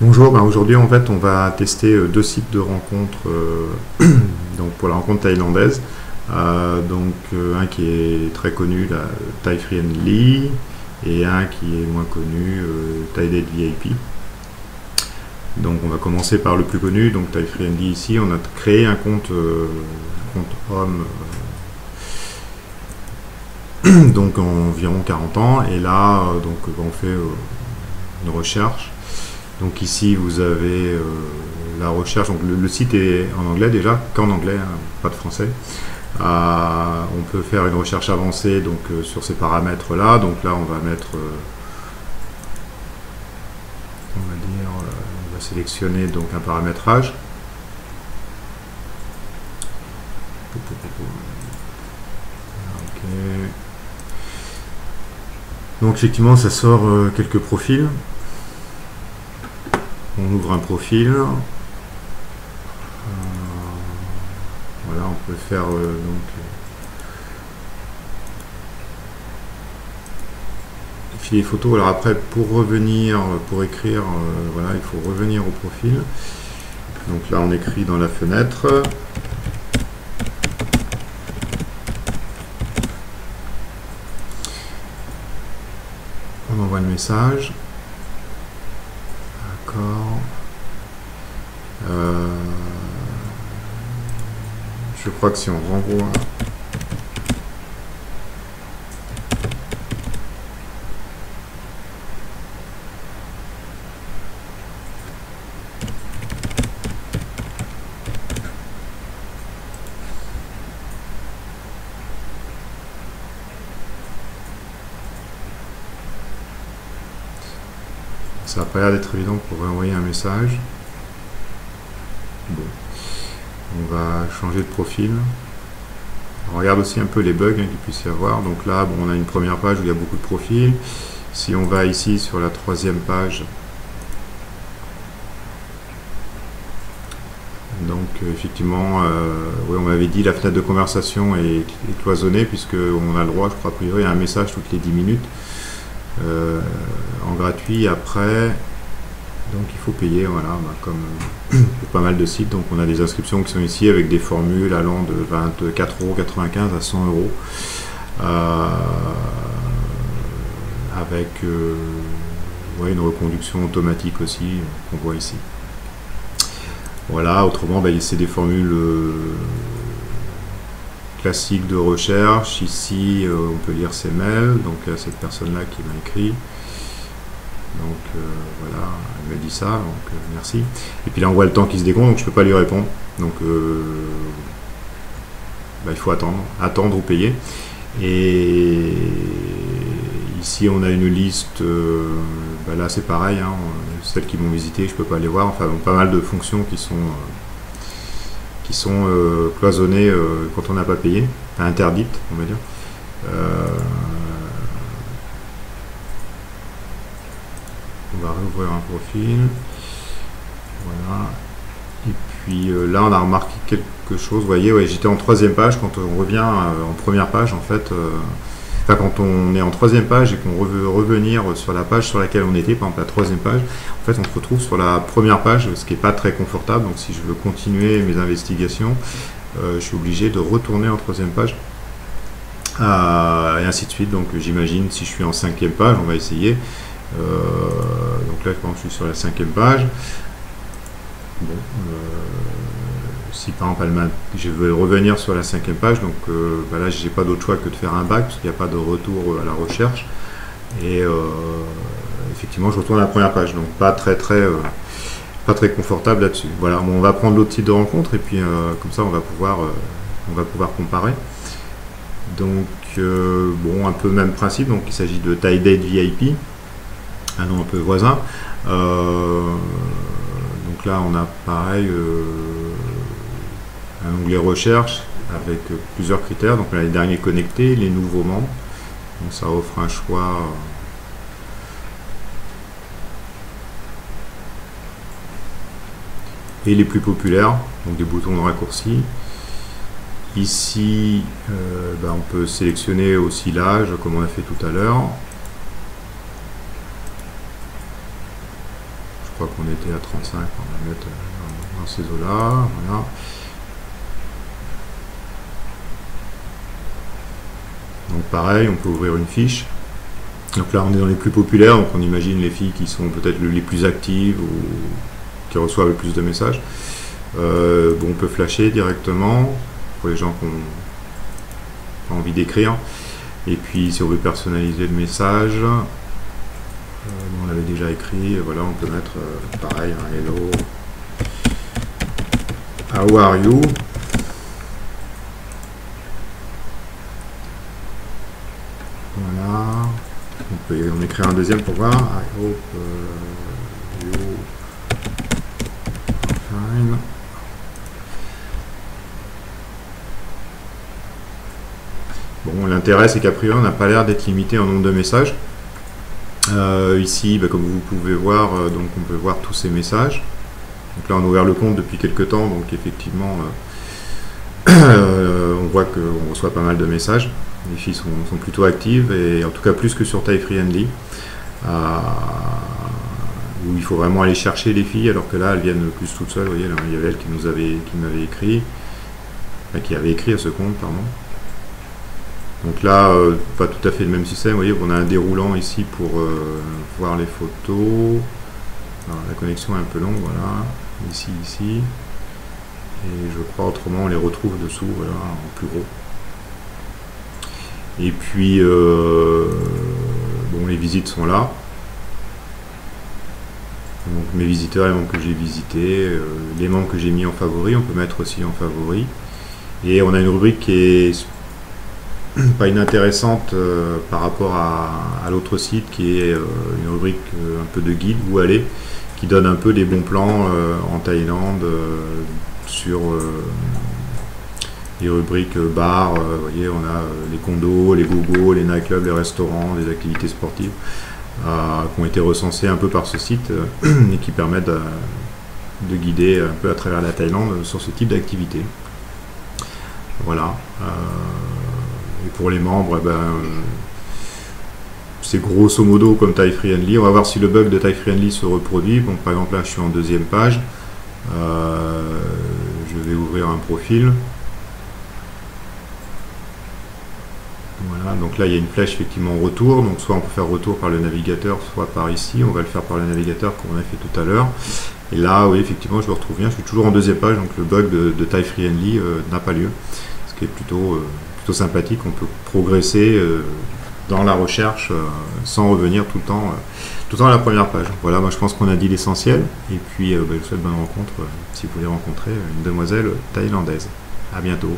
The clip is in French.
Bonjour, aujourd'hui en fait on va tester deux sites de rencontres donc pour la rencontre thaïlandaise. Un qui est très connu, la Thai Friendly, et un qui est moins connu, Thai Date VIP. Donc on va commencer par le plus connu, donc Thai Friendly ici. On a créé un compte homme donc environ 40 ans, et là on fait une recherche. Donc ici vous avez la recherche, donc le site est en anglais déjà, qu'en anglais, hein, pas de français. On peut faire une recherche avancée donc sur ces paramètres là. Donc là on va mettre, on va sélectionner donc un paramétrage. Okay. Donc effectivement ça sort quelques profils. On ouvre un profil. Voilà, on peut faire filer photo. Alors après, pour revenir, pour écrire, voilà, il faut revenir au profil. Donc là, on écrit dans la fenêtre. On envoie le message. D'accord. Je crois que si on renvoie... Ça n'a pas l'air d'être évident pour envoyer un message. Bon. On va changer de profil. On regarde aussi un peu les bugs qu'il puisse y avoir. Donc là, bon, on a une première page où il y a beaucoup de profils. Si on va ici sur la troisième page, donc effectivement, oui, on m'avait dit la fenêtre de conversation est cloisonnée, puisqu'on a le droit, je crois, a priori, à un message toutes les 10 minutes en gratuit. Après, donc il faut payer, voilà, comme pour pas mal de sites. Donc on a des inscriptions qui sont ici avec des formules allant de 24,95 € à 100 €, avec ouais, une reconduction automatique aussi qu'on voit ici. Voilà, autrement c'est des formules classiques de recherche. Ici on peut lire ses mails, donc là, cette personne là qui m'a écrit. Donc voilà, elle me dit ça, donc merci. Et puis là on voit le temps qui se décompte, donc je ne peux pas lui répondre. Donc il faut attendre ou payer. Et ici on a une liste, là c'est pareil, hein, celles qui m'ont visité, je ne peux pas les voir. Enfin, donc, pas mal de fonctions qui sont cloisonnées quand on n'a pas payé, enfin, interdites, on va dire. On va réouvrir un profil. Voilà. Et puis là, on a remarqué quelque chose. Vous voyez, ouais, j'étais en troisième page. Quand on revient en première page, en fait, quand on est en troisième page et qu'on veut revenir sur la page sur laquelle on était, par exemple la troisième page, en fait, on se retrouve sur la première page, ce qui n'est pas très confortable. Donc, si je veux continuer mes investigations, je suis obligé de retourner en troisième page. Et ainsi de suite. Donc, j'imagine, si je suis en cinquième page, on va essayer. Donc là, je suis sur la cinquième page. Bon, si par exemple je veux revenir sur la cinquième page, donc là j'ai pas d'autre choix que de faire un back, parce qu'il n'y a pas de retour à la recherche. Et effectivement, je retourne à la première page, donc pas très confortable là-dessus. Voilà, bon, on va prendre l'autre site de rencontre, et puis comme ça on va pouvoir comparer. Donc bon, un peu même principe. Donc il s'agit de Thai Date VIP, un nom un peu voisin. Donc là on a pareil un onglet recherche avec plusieurs critères. Donc là, les derniers connectés, les nouveaux membres, donc ça offre un choix et les plus populaires, donc des boutons de raccourci. Ici on peut sélectionner aussi l'âge comme on a fait tout à l'heure. crois qu'on était à 35, on va mettre dans ces eaux-là, voilà. Donc pareil, on peut ouvrir une fiche. Donc là, on est dans les plus populaires, donc on imagine les filles qui sont peut-être les plus actives ou qui reçoivent le plus de messages. Bon, on peut flasher directement pour les gens qui ont envie d'écrire. Et puis, si on veut personnaliser le message, on l'avait déjà écrit, voilà, on peut mettre pareil, un hello, how are you? Voilà, on peut en écrire un deuxième pour voir. I hope you are fine. Bon, l'intérêt, c'est qu'a priori, on n'a pas l'air d'être limité en nombre de messages. Ici, comme vous pouvez voir, donc on peut voir tous ces messages. Donc là, on a ouvert le compte depuis quelques temps, donc effectivement, on voit qu'on reçoit pas mal de messages. Les filles sont plutôt actives, et en tout cas plus que sur TypeFriendly, où il faut vraiment aller chercher les filles, alors que là, elles viennent plus toutes seules. Vous voyez, là, il y avait elle qui m'avait écrit, qui avait écrit à ce compte, pardon. Donc là, pas tout à fait le même système. Vous voyez, on a un déroulant ici pour voir les photos. Alors, la connexion est un peu longue, voilà. Ici. Et je crois autrement, on les retrouve dessous, voilà, en plus gros. Et puis, bon, les visites sont là. Donc mes visiteurs, les membres que j'ai visités, les membres que j'ai mis en favori, on peut mettre aussi en favori. Et on a une rubrique qui est pas inintéressante par rapport à l'autre site, qui est une rubrique un peu de guide où aller, qui donne un peu des bons plans en Thaïlande sur les rubriques bar. Vous voyez, on a les condos, les gogos, les nightclubs, les restaurants, les activités sportives qui ont été recensées un peu par ce site et qui permettent de guider un peu à travers la Thaïlande sur ce type d'activité. Voilà. Et pour les membres, c'est grosso modo comme TypeFriendly. On va voir si le bug de TypeFriendly se reproduit. Donc, par exemple, là, je suis en deuxième page. Je vais ouvrir un profil. Voilà, donc là, il y a une flèche effectivement en retour. Donc, soit on peut faire retour par le navigateur, soit par ici. On va le faire par le navigateur comme on a fait tout à l'heure. Et là, oui, effectivement, je me retrouve bien. Je suis toujours en deuxième page, donc le bug de TypeFriendly n'a pas lieu. Ce qui est plutôt sympathique. On peut progresser dans la recherche sans revenir tout le temps à la première page. Voilà, moi je pense qu'on a dit l'essentiel. Et puis, je vous souhaite bonne rencontre si vous voulez rencontrer une demoiselle thaïlandaise. À bientôt.